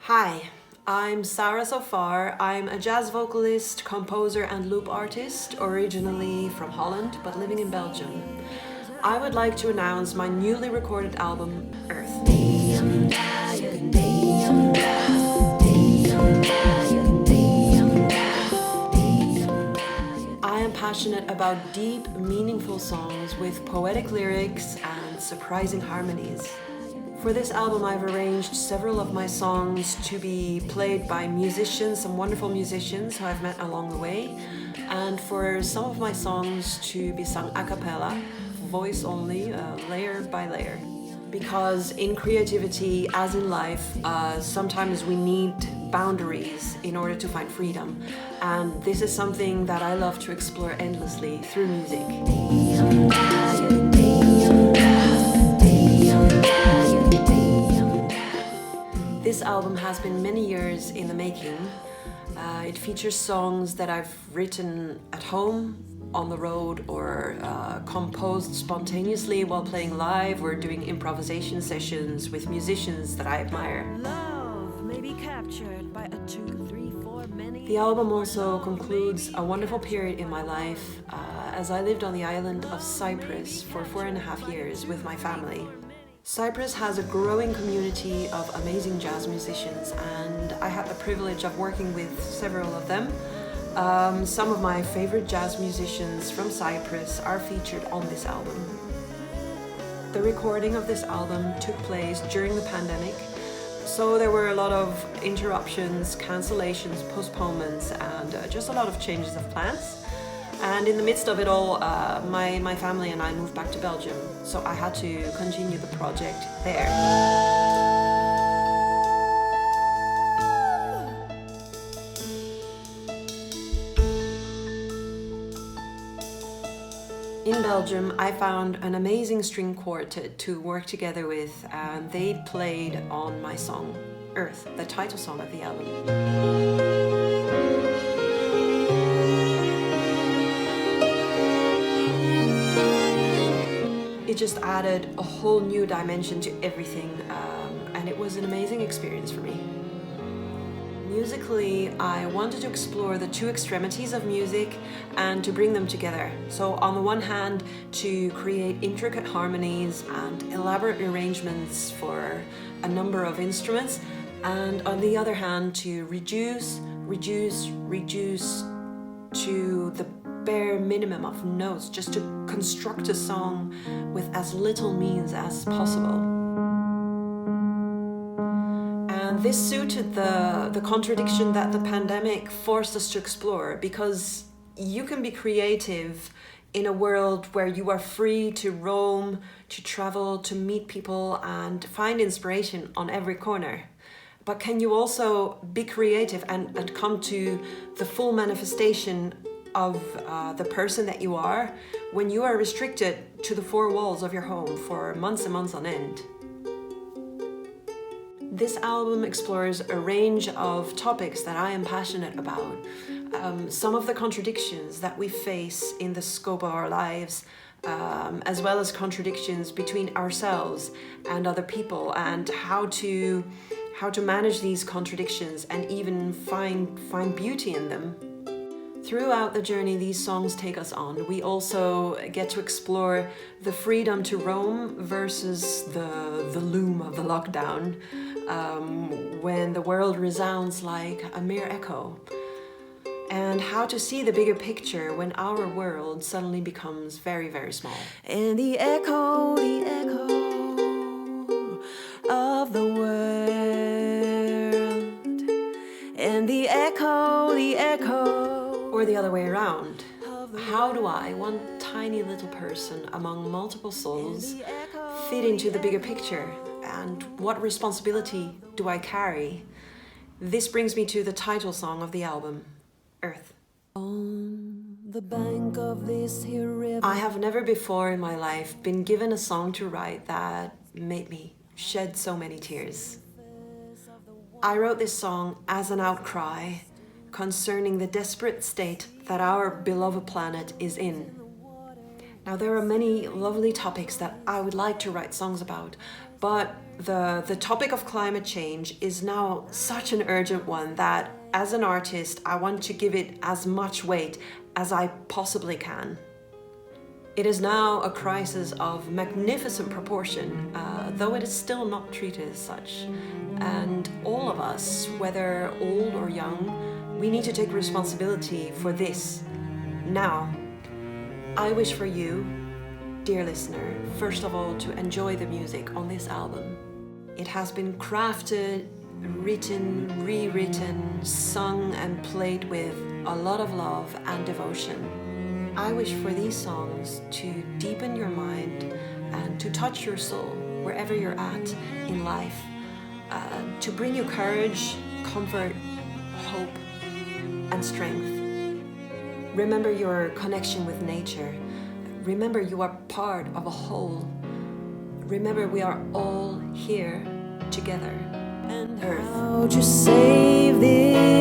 Hi, I'm Sara So Far. I'm a jazz vocalist, composer and loop artist, originally from Holland but living in Belgium. I would like to announce my newly recorded album, Earth. I am passionate about deep, meaningful songs with poetic lyrics and surprising harmonies. For this album, I've arranged several of my songs to be played by musicians, some wonderful musicians who I've met along the way, and for some of my songs to be sung a cappella, voice only, layer by layer. Because in creativity, as in life, sometimes we need boundaries in order to find freedom. And this is something that I love to explore endlessly through music. This album has been many years in the making. It features songs that I've written at home, on the road, or composed spontaneously while playing live or doing improvisation sessions with musicians that I admire. Love may be captured by a 2, 3, 4 many. The album also concludes a wonderful period in my life as I lived on the island of Cyprus for 4.5 years with my family. Cyprus has a growing community of amazing jazz musicians, and I had the privilege of working with several of them. Some of my favorite jazz musicians from Cyprus are featured on this album. The recording of this album took place during the pandemic, so there were a lot of interruptions, cancellations, postponements, and just a lot of changes of plans. And in the midst of it all, my family and I moved back to Belgium, so I had to continue the project there. In Belgium, I found an amazing string quartet to work together with, and they played on my song, Earth, the title song of the album. It just added a whole new dimension to everything, and it was an amazing experience for me. Musically, I wanted to explore the two extremities of music and to bring them together. So on the one hand, to create intricate harmonies and elaborate arrangements for a number of instruments, and on the other hand, to reduce to the bare minimum of notes, just to construct a song with as little means as possible. And this suited the contradiction that the pandemic forced us to explore, because you can be creative in a world where you are free to roam, to travel, to meet people and find inspiration on every corner. But can you also be creative and come to the full manifestation of the person that you are when you are restricted to the four walls of your home for months and months on end? This album explores a range of topics that I am passionate about. Some of the contradictions that we face in the scope of our lives, as well as contradictions between ourselves and other people, and how to manage these contradictions and even find beauty in them. Throughout the journey these songs take us on, we also get to explore the freedom to roam versus the loom of the lockdown, when the world resounds like a mere echo, and how to see the bigger picture when our world suddenly becomes very, very small. And the echo of the world, and the echo. Or the other way around. How do I, one tiny little person among multiple souls, fit into the bigger picture? And what responsibility do I carry? This brings me to the title song of the album, Earth. On the bank of this here river, I have never before in my life been given a song to write that made me shed so many tears. I wrote this song as an outcry concerning the desperate state that our beloved planet is in. Now, there are many lovely topics that I would like to write songs about, But the topic of climate change is now such an urgent one that as an artist, I want to give it as much weight as I possibly can. It is now a crisis of magnificent proportion, though it is still not treated as such. And all of us, whether old or young, we need to take responsibility for this now. I wish for you, dear listener, first of all, to enjoy the music on this album. It has been crafted, written, rewritten, sung and played with a lot of love and devotion. I wish for these songs to deepen your mind and to touch your soul wherever you're at in life, to bring you courage, comfort, hope, and strength. Remember your connection with nature. Remember you are part of a whole. Remember we are all here together. And Earth. how'd you save this?